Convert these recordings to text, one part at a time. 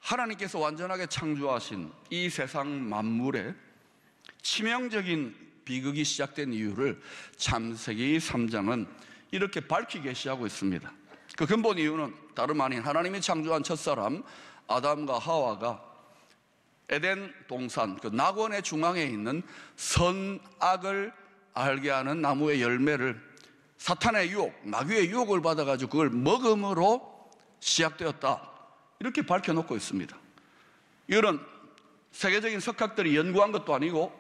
하나님께서 완전하게 창조하신 이 세상 만물에 치명적인 비극이 시작된 이유를 창세기 3장은 이렇게 밝히 계시하고 있습니다. 그 근본 이유는 다름 아닌 하나님이 창조한 첫사람 아담과 하와가 에덴 동산 그 낙원의 중앙에 있는 선악을 알게 하는 나무의 열매를 사탄의 유혹, 마귀의 유혹을 받아가지고 그걸 먹음으로 시작되었다, 이렇게 밝혀놓고 있습니다. 이거는 세계적인 석학들이 연구한 것도 아니고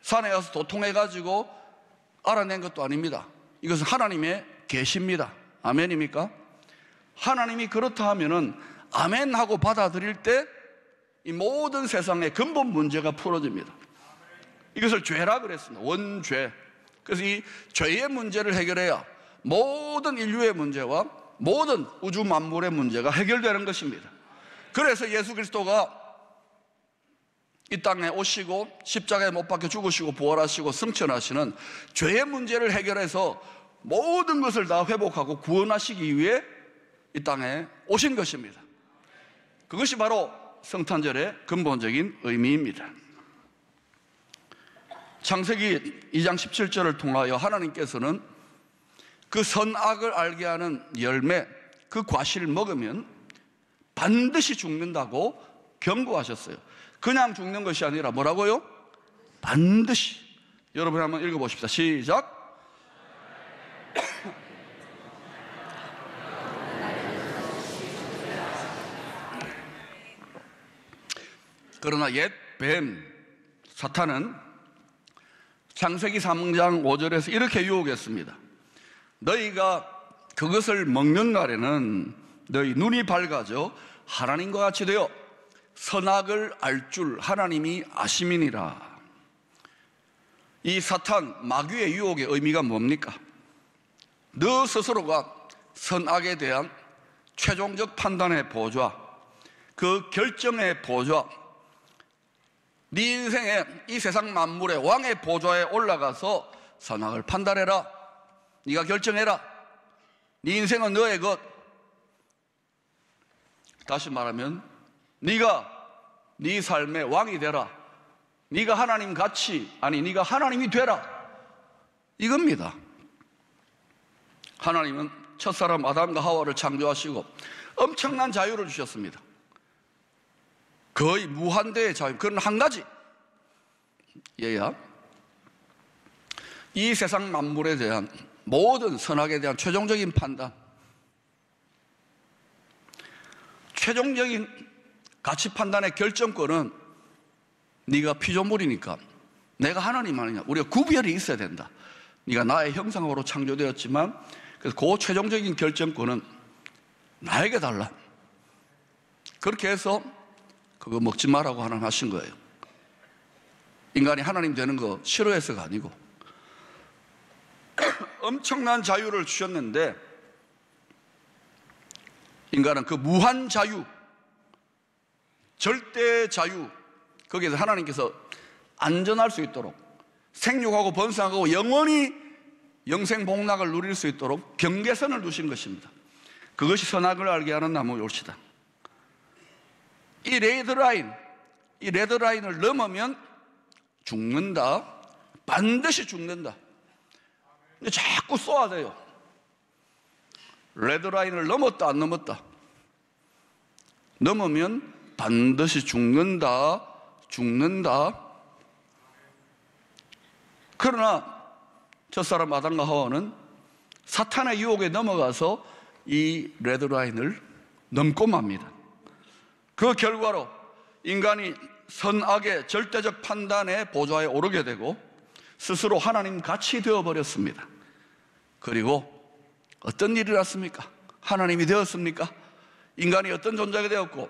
산에 가서 도통해가지고 알아낸 것도 아닙니다. 이것은 하나님의 계시입니다. 아멘입니까? 하나님이 그렇다 하면은 아멘하고 받아들일 때 이 모든 세상의 근본 문제가 풀어집니다. 이것을 죄라 그랬습니다. 원죄. 그래서 이 죄의 문제를 해결해야 모든 인류의 문제와 모든 우주 만물의 문제가 해결되는 것입니다. 그래서 예수 그리스도가 이 땅에 오시고 십자가에 못 박혀 죽으시고 부활하시고 승천하시는 죄의 문제를 해결해서 모든 것을 다 회복하고 구원하시기 위해 이 땅에 오신 것입니다. 그것이 바로 성탄절의 근본적인 의미입니다. 창세기 2장 17절을 통하여 하나님께서는 그 선악을 알게 하는 열매, 그 과실을 먹으면 반드시 죽는다고 경고하셨어요. 그냥 죽는 것이 아니라 뭐라고요? 반드시. 여러분 한번 읽어보십시다. 시작. 그러나 옛 뱀 사탄은 창세기 3장 5절에서 이렇게 유혹했습니다. 너희가 그것을 먹는 날에는 너희 눈이 밝아져 하나님과 같이 되어 선악을 알 줄 하나님이 아심이니라. 이 사탄 마귀의 유혹의 의미가 뭡니까? 너 스스로가 선악에 대한 최종적 판단의 보좌, 그 결정의 보좌, 네 인생의 이 세상 만물의 왕의 보좌에 올라가서 선악을 판단해라. 네가 결정해라. 네 인생은 너의 것. 다시 말하면 네가 네 삶의 왕이 되라. 네가 하나님 같이, 아니 네가 하나님이 되라, 이겁니다. 하나님은 첫사람 아담과 하와를 창조하시고 엄청난 자유를 주셨습니다. 거의 무한대의 자유. 그건 한 가지, 얘야 이 세상 만물에 대한 모든 선악에 대한 최종적인 판단, 최종적인 가치 판단의 결정권은 네가 피조물이니까 내가 하나님 아니냐, 우리가 구별이 있어야 된다. 네가 나의 형상으로 창조되었지만 그래서 그 최종적인 결정권은 나에게 달라. 그렇게 해서 그거 먹지 말라고 하나님 하신 거예요. 인간이 하나님 되는 거 싫어해서가 아니고 엄청난 자유를 주셨는데 인간은 그 무한 자유, 절대 자유, 거기에서 하나님께서 안전할 수 있도록 생육하고 번성하고 영원히 영생복락을 누릴 수 있도록 경계선을 두신 것입니다. 그것이 선악을 알게 하는 나무의 올시다. 이 레드라인을 넘으면 죽는다. 반드시 죽는다. 근데 자꾸 쏘아야 돼요. 레드라인을 넘었다 안 넘었다. 넘으면 반드시 죽는다. 그러나 첫사람 아담과 하와는 사탄의 유혹에 넘어가서 이 레드라인을 넘고 맙니다. 그 결과로 인간이 선악의 절대적 판단의 보좌에 오르게 되고 스스로 하나님 같이 되어버렸습니다. 그리고 어떤 일이 났습니까? 하나님이 되었습니까? 인간이 어떤 존재가 되었고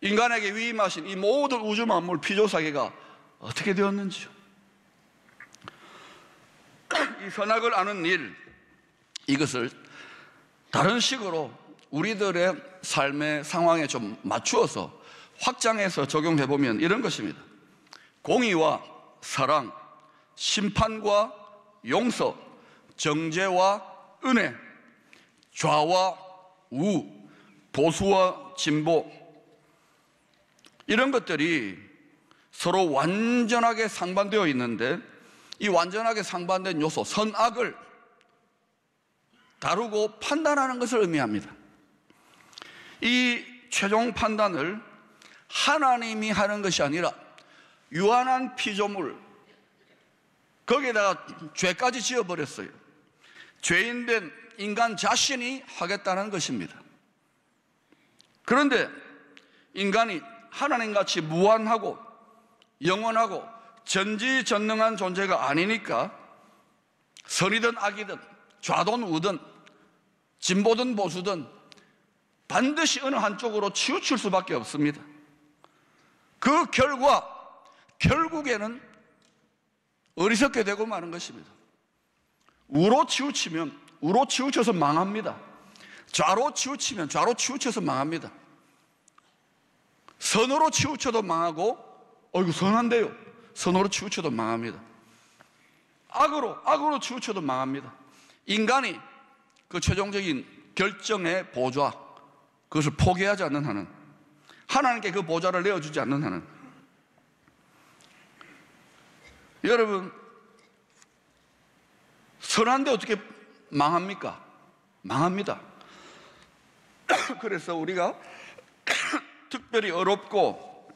인간에게 위임하신 이 모든 우주 만물 피조사계가 어떻게 되었는지요? 이 선악을 아는 일, 이것을 다른 식으로 우리들의 삶의 상황에 좀 맞추어서 확장해서 적용해보면 이런 것입니다. 공의와 사랑, 심판과 용서, 정죄와 은혜, 좌와 우, 보수와 진보, 이런 것들이 서로 완전하게 상반되어 있는데, 이 완전하게 상반된 요소, 선악을 다루고 판단하는 것을 의미합니다. 이 최종 판단을 하나님이 하는 것이 아니라 유한한 피조물, 거기에다가 죄까지 지어버렸어요. 죄인된 인간 자신이 하겠다는 것입니다. 그런데 인간이 하나님같이 무한하고 영원하고 전지전능한 존재가 아니니까 선이든 악이든 좌든 우든 진보든 보수든 반드시 어느 한쪽으로 치우칠 수밖에 없습니다. 그 결과 결국에는 어리석게 되고 마는 것입니다. 우로 치우치면 우로 치우쳐서 망합니다. 좌로 치우치면 좌로 치우쳐서 망합니다. 선으로 치우쳐도 망하고, 이거 선한데요, 선으로 치우쳐도 망합니다. 악으로 치우쳐도 망합니다. 인간이 그 최종적인 결정의 보좌, 그것을 포기하지 않는 한은, 하나님께 그 보좌를 내어주지 않는 한은, 여러분, 선한데 어떻게 망합니까? 망합니다. 그래서 우리가 특별히 어렵고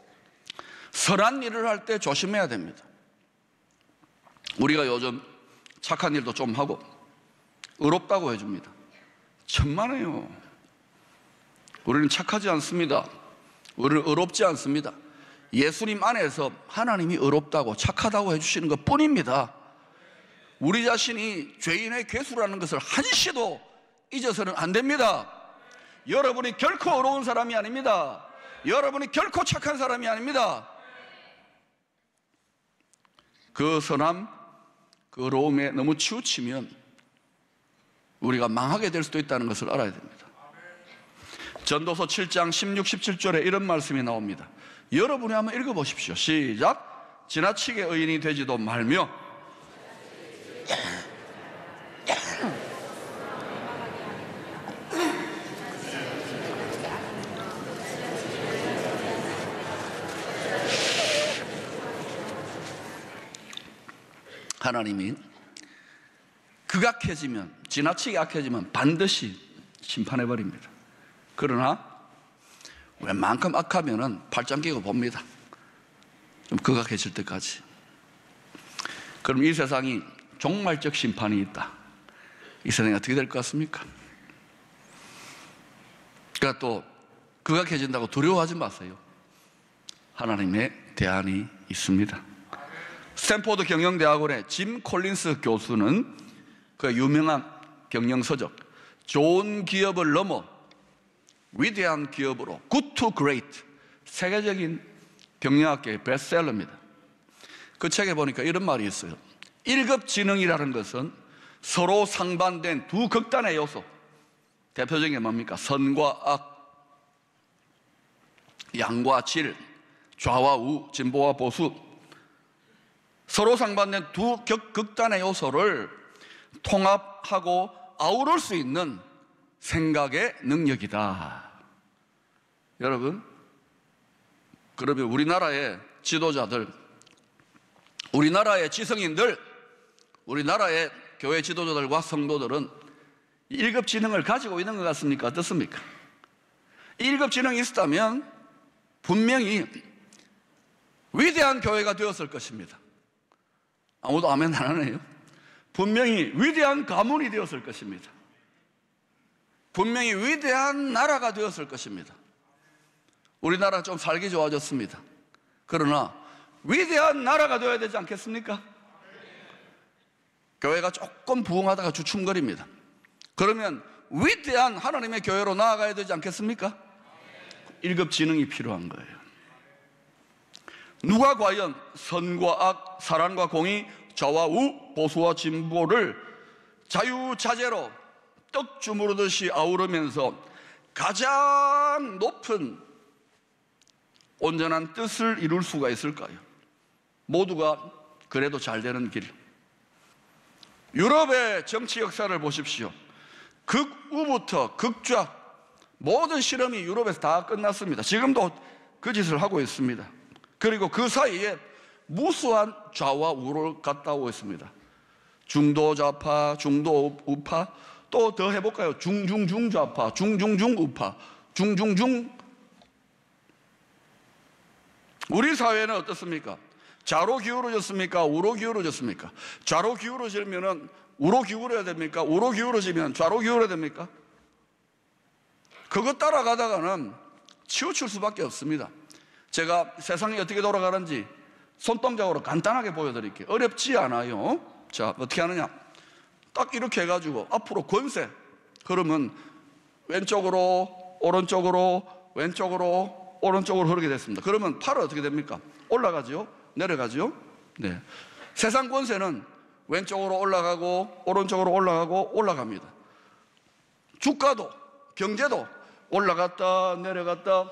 선한 일을 할 때 조심해야 됩니다. 우리가 요즘 착한 일도 좀 하고 어렵다고 해줍니다. 천만에요. 우리는 착하지 않습니다. 우리는 어렵지 않습니다. 예수님 안에서 하나님이 어렵다고 착하다고 해주시는 것 뿐입니다. 우리 자신이 죄인의 괴수라는 것을 한시도 잊어서는 안 됩니다. 여러분이 결코 어려운 사람이 아닙니다. 여러분이 결코 착한 사람이 아닙니다. 그 선함, 그 어려움에 너무 치우치면 우리가 망하게 될 수도 있다는 것을 알아야 됩니다. 전도서 7장 16, 17절에 이런 말씀이 나옵니다. 여러분이 한번 읽어보십시오. 시작. 지나치게 의인이 되지도 말며 하나님이 극악해지면, 지나치게 악해지면 반드시 심판해버립니다. 그러나 웬만큼 악하면은 팔짱 끼고 봅니다. 좀 극악해질 때까지. 그럼 이 세상이 종말적 심판이 있다. 이 세상이 어떻게 될 것 같습니까? 그러니까 또 극악해진다고 두려워하지 마세요. 하나님의 대안이 있습니다. 스탠포드 경영대학원의 짐 콜린스 교수는 그 유명한 경영서적 좋은 기업을 넘어 위대한 기업으로 Good to Great, 세계적인 경영학계의 베스트셀러입니다. 그 책에 보니까 이런 말이 있어요. 1급 지능이라는 것은 서로 상반된 두 극단의 요소, 대표적인 게 뭡니까? 선과 악, 양과 질, 좌와 우, 진보와 보수, 서로 상반된 두 극단의 요소를 통합하고 아우를 수 있는 생각의 능력이다. 여러분, 그러면 우리나라의 지도자들, 우리나라의 지성인들, 우리나라의 교회 지도자들과 성도들은 1급 지능을 가지고 있는 것 같습니까? 어떻습니까? 1급 지능이 있었다면 분명히 위대한 교회가 되었을 것입니다. 아무도 아멘 안 하네요. 분명히 위대한 가문이 되었을 것입니다. 분명히 위대한 나라가 되었을 것입니다. 우리나라가 좀 살기 좋아졌습니다. 그러나 위대한 나라가 되어야 되지 않겠습니까? 교회가 조금 부흥하다가 주춤거립니다. 그러면 위대한 하나님의 교회로 나아가야 되지 않겠습니까? 1급 지능이 필요한 거예요. 누가 과연 선과 악, 사랑과 공의, 좌와 우, 보수와 진보를 자유자재로 떡 주무르듯이 아우르면서 가장 높은 온전한 뜻을 이룰 수가 있을까요? 모두가 그래도 잘 되는 길. 유럽의 정치 역사를 보십시오. 극우부터 극좌 모든 실험이 유럽에서 다 끝났습니다. 지금도 그 짓을 하고 있습니다. 그리고 그 사이에 무수한 좌와 우를 갔다 오고 있습니다. 중도 좌파, 중도 우파, 또 더 해볼까요? 중중중 좌파, 중중중 우파, 중중중. 우리 사회는 어떻습니까? 좌로 기울어졌습니까? 우로 기울어졌습니까? 좌로 기울어지면은 우로 기울어야 됩니까? 우로 기울어지면 좌로 기울어야 됩니까? 그거 따라가다가는 치우칠 수밖에 없습니다. 제가 세상이 어떻게 돌아가는지 손동작으로 간단하게 보여드릴게요. 어렵지 않아요. 자, 어떻게 하느냐? 딱 이렇게 해가지고 앞으로 권세, 그러면 왼쪽으로 오른쪽으로 왼쪽으로 오른쪽으로 흐르게 됐습니다. 그러면 팔은 어떻게 됩니까? 올라가죠? 내려가죠? 네. 세상 권세는 왼쪽으로 올라가고 오른쪽으로 올라가고 올라갑니다. 주가도 경제도 올라갔다 내려갔다.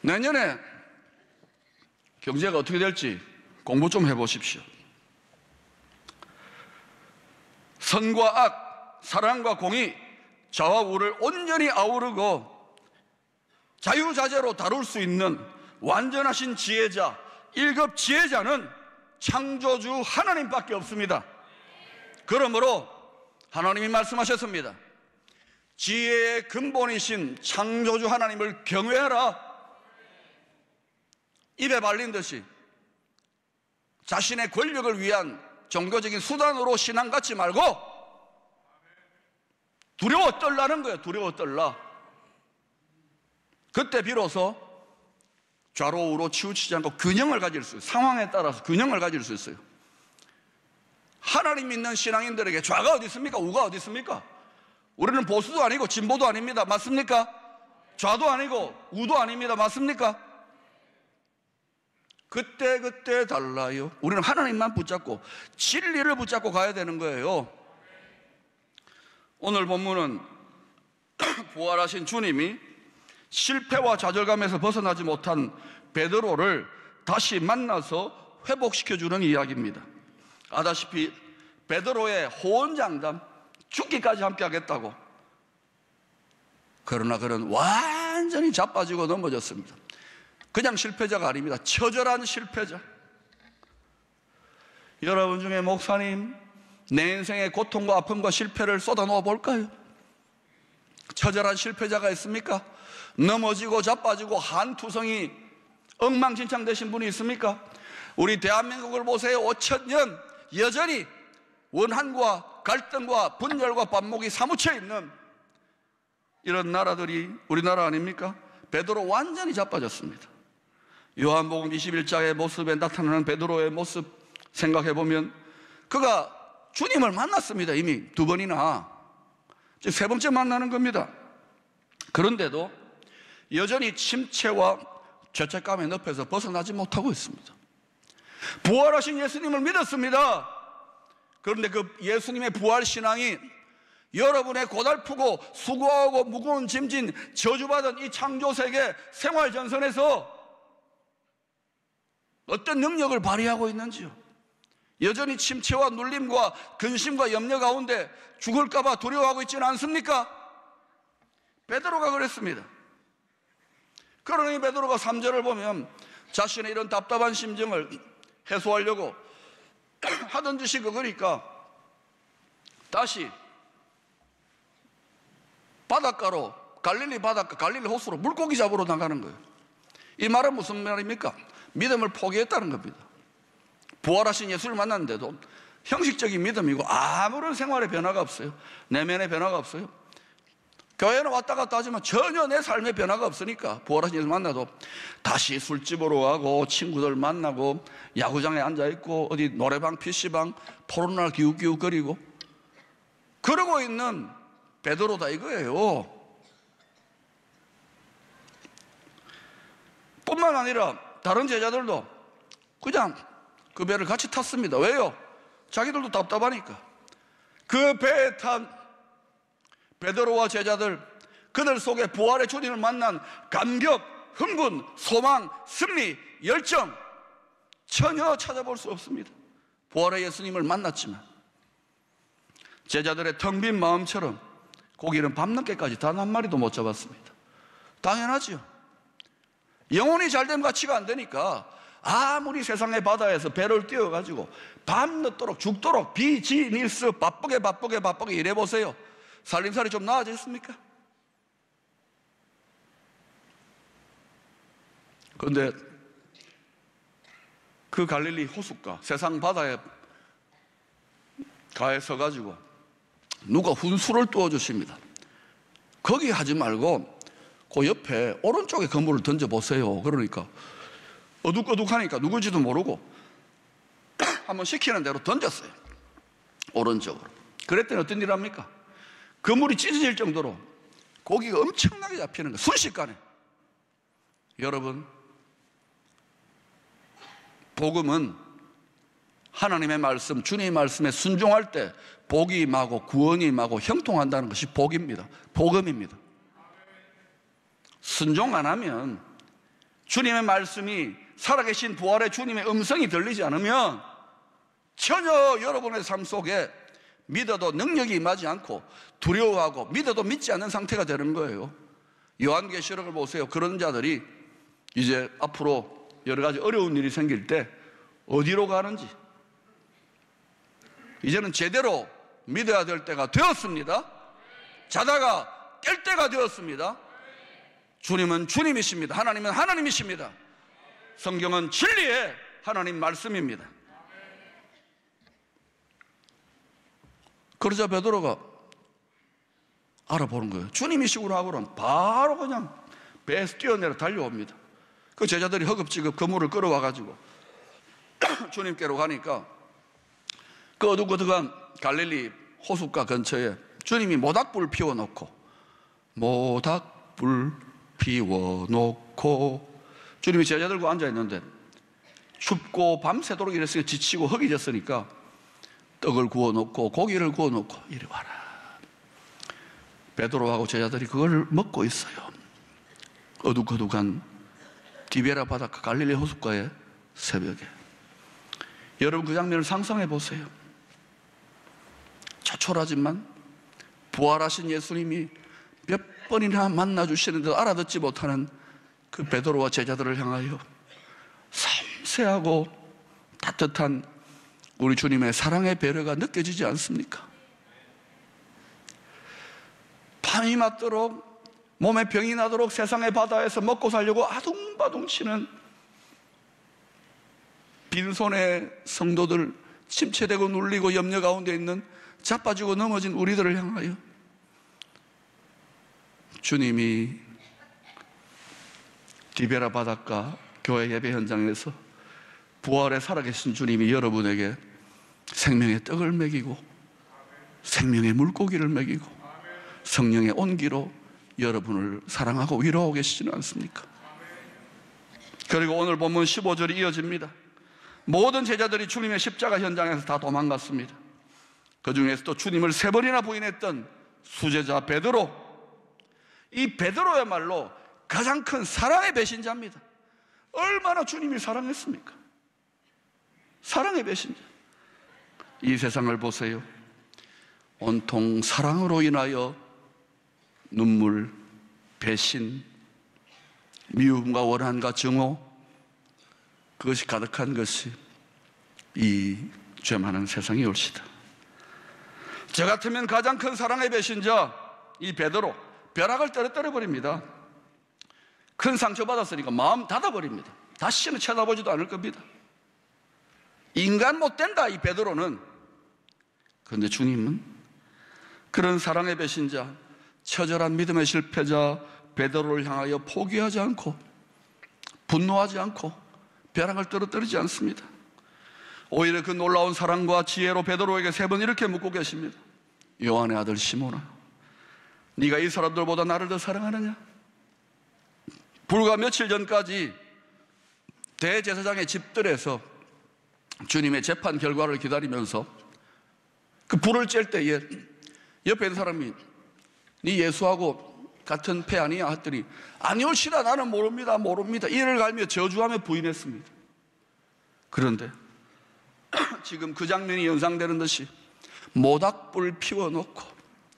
내년에 경제가 어떻게 될지 공부 좀 해보십시오. 선과 악, 사랑과 공의, 좌와 우를 온전히 아우르고 자유자재로 다룰 수 있는 완전하신 지혜자, 1급 지혜자는 창조주 하나님밖에 없습니다. 그러므로 하나님이 말씀하셨습니다. 지혜의 근본이신 창조주 하나님을 경외하라. 입에 발린 듯이 자신의 권력을 위한 종교적인 수단으로 신앙 갖지 말고 두려워 떨라는 거예요. 두려워 떨라. 그때 비로소 좌로 우로 치우치지 않고 균형을 가질 수 있어요. 상황에 따라서 균형을 가질 수 있어요. 하나님 믿는 신앙인들에게 좌가 어디 있습니까? 우가 어디 있습니까? 우리는 보수도 아니고 진보도 아닙니다. 맞습니까? 좌도 아니고 우도 아닙니다. 맞습니까? 그때 달라요. 우리는 하나님만 붙잡고 진리를 붙잡고 가야 되는 거예요. 오늘 본문은 부활하신 주님이 실패와 좌절감에서 벗어나지 못한 베드로를 다시 만나서 회복시켜주는 이야기입니다. 아다시피 베드로의 호언장담, 죽기까지 함께 하겠다고. 그러나 그는 완전히 자빠지고 넘어졌습니다. 그냥 실패자가 아닙니다. 처절한 실패자. 여러분 중에 목사님, 내 인생의 고통과 아픔과 실패를 쏟아놓아 볼까요? 처절한 실패자가 있습니까? 넘어지고 자빠지고 한투성이 엉망진창 되신 분이 있습니까? 우리 대한민국을 보세요. 5,000년 여전히 원한과 갈등과 분열과 반목이 사무쳐 있는 이런 나라들이 우리나라 아닙니까? 베드로 완전히 자빠졌습니다. 요한복음 21장의 모습에 나타나는 베드로의 모습 생각해보면 그가 주님을 만났습니다. 이미 2번이나. 지금 3번째 만나는 겁니다. 그런데도 여전히 침체와 죄책감의 늪에서 벗어나지 못하고 있습니다. 부활하신 예수님을 믿었습니다. 그런데 그 예수님의 부활신앙이 여러분의 고달프고 수고하고 무거운 짐진 저주받은 이 창조세계 생활전선에서 어떤 능력을 발휘하고 있는지요. 여전히 침체와 눌림과 근심과 염려 가운데 죽을까 봐 두려워하고 있지는 않습니까? 베드로가 그랬습니다. 그러니 베드로가 3절을 보면 자신의 이런 답답한 심정을 해소하려고 하던 짓이 그거니까 다시 바닷가로, 갈릴리 바닷가, 갈릴리 호수로 물고기 잡으러 나가는 거예요. 이 말은 무슨 말입니까? 믿음을 포기했다는 겁니다. 부활하신 예수를 만났는데도 형식적인 믿음이고 아무런 생활의 변화가 없어요. 내면의 변화가 없어요. 교회는 왔다 갔다 하지만 전혀 내 삶의 변화가 없으니까 부활하신 예수 만나도 다시 술집으로 가고 친구들 만나고 야구장에 앉아있고 어디 노래방, PC방, 토론날 기웃기웃거리고 그러고 있는 베드로다 이거예요. 뿐만 아니라 다른 제자들도 그냥 그 배를 같이 탔습니다. 왜요? 자기들도 답답하니까. 그 배에 탄 베드로와 제자들, 그들 속에 부활의 주님을 만난 감격, 흥분, 소망, 승리, 열정 전혀 찾아볼 수 없습니다. 부활의 예수님을 만났지만 제자들의 텅 빈 마음처럼 고기는 밤늦게까지 단 한 마리도 못 잡았습니다. 당연하지요. 영혼이 잘되면 가치가 안 되니까 아무리 세상의 바다에서 배를 띄워가지고 밤늦도록 죽도록 비즈니스 바쁘게 일해보세요. 살림살이 좀 나아졌습니까? 그런데 그 갈릴리 호숫가 세상 바다에 가에 서가지고 누가 훈수를 뚫어주십니다. 거기 하지 말고 그 옆에 오른쪽에 그물을 던져보세요. 그러니까 어둑어둑하니까 누구지도 모르고 한번 시키는 대로 던졌어요. 오른쪽으로. 그랬더니 어떤 일 합니까? 그물이 찢어질 정도로 고기가 엄청나게 잡히는 거예요. 순식간에. 여러분, 복음은 하나님의 말씀, 주님의 말씀에 순종할 때 복이 임하고 구원이 임하고 형통한다는 것이 복입니다. 복음입니다. 순종 안 하면, 주님의 말씀이 살아계신 부활의 주님의 음성이 들리지 않으면 전혀 여러분의 삶 속에 믿어도 능력이 임하지 않고 두려워하고 믿어도 믿지 않는 상태가 되는 거예요. 요한계시록을 보세요. 그런 자들이 이제 앞으로 여러 가지 어려운 일이 생길 때 어디로 가는지, 이제는 제대로 믿어야 될 때가 되었습니다. 자다가 깰 때가 되었습니다. 주님은 주님이십니다. 하나님은 하나님이십니다. 성경은 진리의 하나님 말씀입니다. 그러자 베드로가 알아보는 거예요. 주님이시구나 하고는 바로 그냥 배에서 뛰어내려 달려옵니다. 그 제자들이 허겁지겁 그물을 끌어와가지고 주님께로 가니까 그 어둑어둑한 갈릴리 호숫가 근처에 주님이 모닥불 피워놓고 주님이 제자들과 앉아있는데 춥고 밤새도록 이랬으니까 지치고 허기졌으니까 떡을 구워놓고 고기를 구워놓고 이리 와라. 베드로하고 제자들이 그걸 먹고 있어요. 어둑어둑한 디베라 바닷가 갈릴리 호숫가의 새벽에. 여러분, 그 장면을 상상해 보세요. 초촐하지만 부활하신 예수님이 몇 번이나 만나주시는데도 알아듣지 못하는 그 베드로와 제자들을 향하여 섬세하고 따뜻한 우리 주님의 사랑의 배려가 느껴지지 않습니까? 밤이 맞도록 몸에 병이 나도록 세상의 바다에서 먹고 살려고 아둥바둥 치는 빈손의 성도들, 침체되고 눌리고 염려 가운데 있는 자빠지고 넘어진 우리들을 향하여 주님이 디베라 바닷가 교회 예배 현장에서 부활에 살아계신 주님이 여러분에게 생명의 떡을 먹이고 생명의 물고기를 먹이고 성령의 온기로 여러분을 사랑하고 위로하고 계시지는 않습니까? 그리고 오늘 본문 15절이 이어집니다. 모든 제자들이 주님의 십자가 현장에서 다 도망갔습니다. 그 중에서 또 주님을 3번이나 부인했던 수제자 베드로, 이 베드로야말로 가장 큰 사랑의 배신자입니다. 얼마나 주님이 사랑했습니까? 사랑의 배신자. 이 세상을 보세요. 온통 사랑으로 인하여 눈물, 배신, 미움과 원한과 증오, 그것이 가득한 것이 이 죄 많은 세상이 올시다. 저 같으면 가장 큰 사랑의 배신자 이 베드로, 벼락을 떨어뜨려 버립니다. 큰 상처받았으니까 마음 닫아버립니다. 다시는 쳐다보지도 않을 겁니다. 인간 못 된다 이 베드로는. 그런데 주님은 그런 사랑의 배신자, 처절한 믿음의 실패자 베드로를 향하여 포기하지 않고 분노하지 않고 벼락을 떨어뜨리지 않습니다. 오히려 그 놀라운 사랑과 지혜로 베드로에게 3번 이렇게 묻고 계십니다. 요한의 아들 시몬아, 네가 이 사람들보다 나를 더 사랑하느냐? 불과 며칠 전까지 대제사장의 집들에서 주님의 재판 결과를 기다리면서 그 불을 쬐을 때에 옆에 있는 사람이 네 예수하고 같은 배 아니야? 했더니 아니올시다 나는 모릅니다 이를 갈며 저주하며 부인했습니다. 그런데 지금 그 장면이 연상되는 듯이 모닥불 피워놓고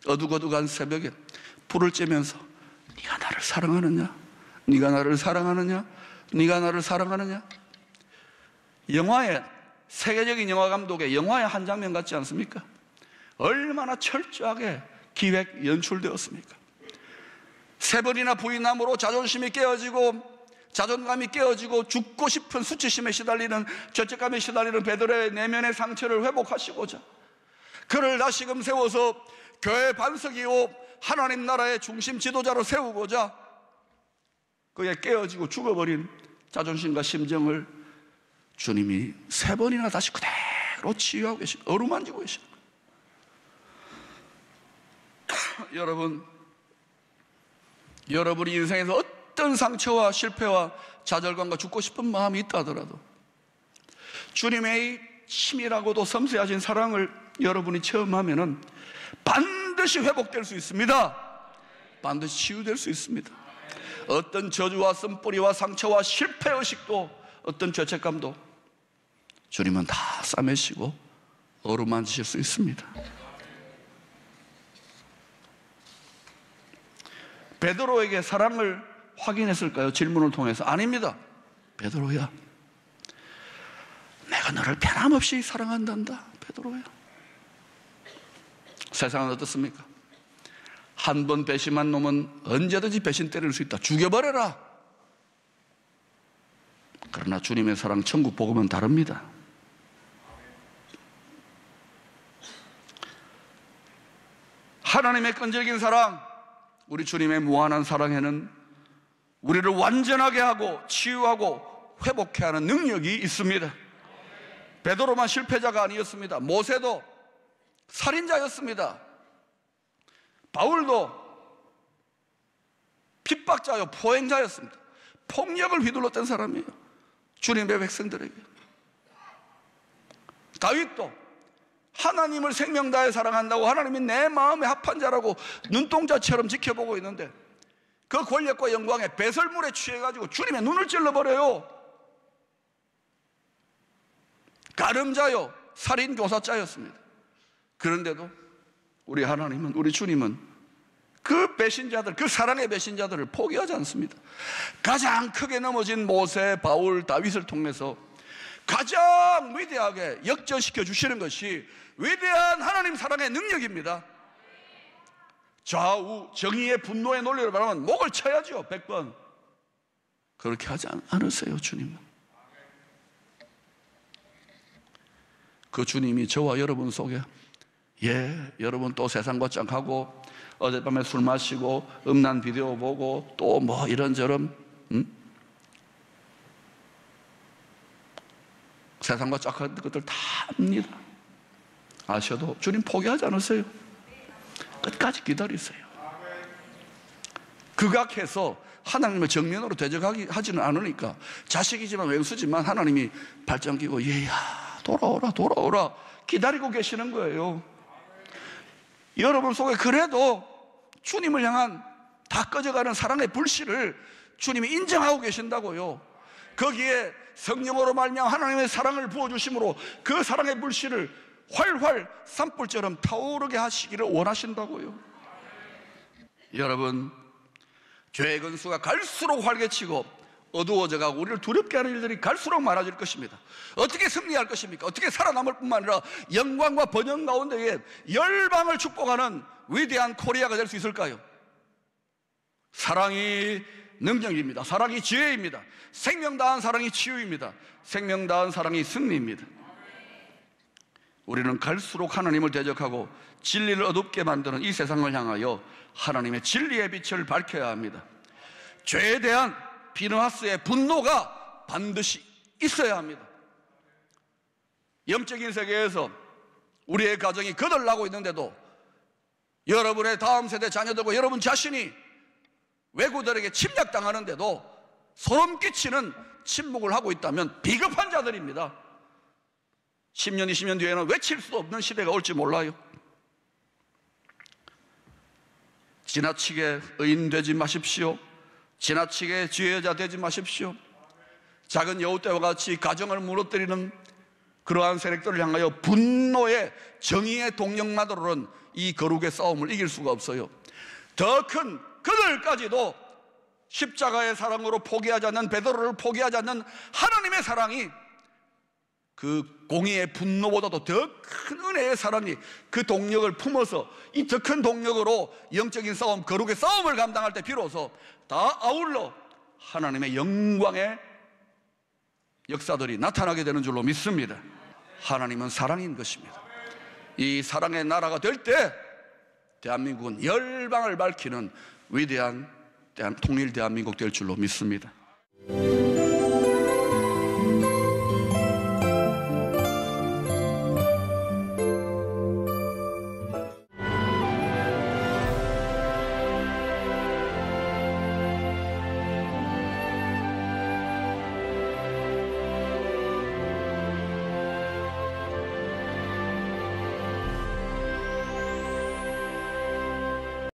어둑어둑한 새벽에 불을 쬐면서 네가 나를 사랑하느냐? 네가 나를 사랑하느냐? 네가 나를 사랑하느냐? 영화의, 세계적인 영화 감독의 영화의 한 장면 같지 않습니까? 얼마나 철저하게 기획 연출되었습니까? 세 번이나 부인함으로 자존심이 깨어지고 자존감이 깨어지고 죽고 싶은 수치심에 시달리는, 죄책감에 시달리는 베드로의 내면의 상처를 회복하시고자 그를 다시금 세워서 교회 반석이요 하나님 나라의 중심 지도자로 세우고자 그의 깨어지고 죽어버린 자존심과 심정을 주님이 세 번이나 다시 그대로 치유하고 계십니다. 어루만지고 계십니다. 여러분이 인생에서 어떤 상처와 실패와 좌절감과 죽고 싶은 마음이 있다 하더라도 주님의 치밀하고도 섬세하신 사랑을 여러분이 체험하면은 반드시 회복될 수 있습니다. 반드시 치유될 수 있습니다. 어떤 저주와 쓴뿌리와 상처와 실패의식도 어떤 죄책감도 주님은 다 싸매시고 어루만지실 수 있습니다. 베드로에게 사랑을 확인했을까요? 질문을 통해서. 아닙니다. 베드로야, 내가 너를 변함없이 사랑한단다. 베드로야. 세상은 어떻습니까? 한 번 배신한 놈은 언제든지 배신 때릴 수 있다. 죽여버려라. 그러나 주님의 사랑, 천국 복음은 다릅니다. 하나님의 끈질긴 사랑, 우리 주님의 무한한 사랑에는 우리를 완전하게 하고 치유하고 회복해야 하는 능력이 있습니다. 베드로만 실패자가 아니었습니다. 모세도 살인자였습니다. 바울도 핍박자요 포행자였습니다. 폭력을 휘둘렀던 사람이에요. 주님의 백성들에게. 다윗도 하나님을 생명 다해 사랑한다고 하나님이 내 마음에 합한 자라고 눈동자처럼 지켜보고 있는데 그 권력과 영광에 배설물에 취해가지고 주님의 눈을 찔러버려요. 가늠자요 살인교사자였습니다. 그런데도 우리 하나님은, 우리 주님은 그 배신자들, 그 사랑의 배신자들을 포기하지 않습니다. 가장 크게 넘어진 모세, 바울, 다윗을 통해서 가장 위대하게 역전시켜 주시는 것이 위대한 하나님 사랑의 능력입니다. 좌우 정의의 분노의 논리를 말하면 목을 쳐야죠. 100번. 그렇게 하지 않으세요. 주님은. 그 주님이 저와 여러분 속에, 여러분 또 세상 곧장하고 어젯밤에 술 마시고 음란 비디오 보고 또 뭐 이런저런 세상과 짝한 것들 다 압니다. 아셔도 주님 포기하지 않으세요. 끝까지 기다리세요. 극악해서 하나님을 정면으로 대적하지는 않으니까 자식이지만 왼수지만 하나님이 발장 끼고 얘야 돌아오라 기다리고 계시는 거예요. 여러분 속에 그래도 주님을 향한 다 꺼져가는 사랑의 불씨를 주님이 인정하고 계신다고요. 거기에 성령으로 말미암아 하나님의 사랑을 부어주심으로 그 사랑의 불씨를 활활 산불처럼 타오르게 하시기를 원하신다고요. 여러분, 죄의 근수가 갈수록 활개치고 어두워져가고 우리를 두렵게 하는 일들이 갈수록 많아질 것입니다. 어떻게 승리할 것입니까? 어떻게 살아남을 뿐만 아니라 영광과 번영 가운데에 열방을 축복하는 위대한 코리아가 될 수 있을까요? 사랑이 능력입니다. 사랑이 지혜입니다. 생명 다한 사랑이 치유입니다. 생명 다한 사랑이 승리입니다. 우리는 갈수록 하나님을 대적하고 진리를 어둡게 만드는 이 세상을 향하여 하나님의 진리의 빛을 밝혀야 합니다. 죄에 대한 비느하스의 분노가 반드시 있어야 합니다. 영적인 세계에서 우리의 가정이 거덜나고 있는데도 여러분의 다음 세대 자녀들과 여러분 자신이 외구들에게 침략당하는데도 소름 끼치는 침묵을 하고 있다면 비겁한 자들입니다. 10년, 20년 뒤에는 외칠 수도 없는 시대가 올지 몰라요. 지나치게 의인 되지 마십시오. 지나치게 지혜자 되지 마십시오. 작은 여우 떼와 같이 가정을 무너뜨리는 그러한 세력들을 향하여 분노의 정의의 동력만으로는 이 거룩의 싸움을 이길 수가 없어요. 더 큰 그들까지도 십자가의 사랑으로 포기하지 않는, 베드로를 포기하지 않는 하나님의 사랑이, 그 공의의 분노보다도 더 큰 은혜의 사랑이 그 동력을 품어서 이 더 큰 동력으로 영적인 싸움, 거룩의 싸움을 감당할 때 비로소 다 아울러 하나님의 영광의 역사들이 나타나게 되는 줄로 믿습니다. 하나님은 사랑인 것입니다. 이 사랑의 나라가 될 때 대한민국은 열방을 밝히는 위대한 통일 대한민국 될 줄로 믿습니다.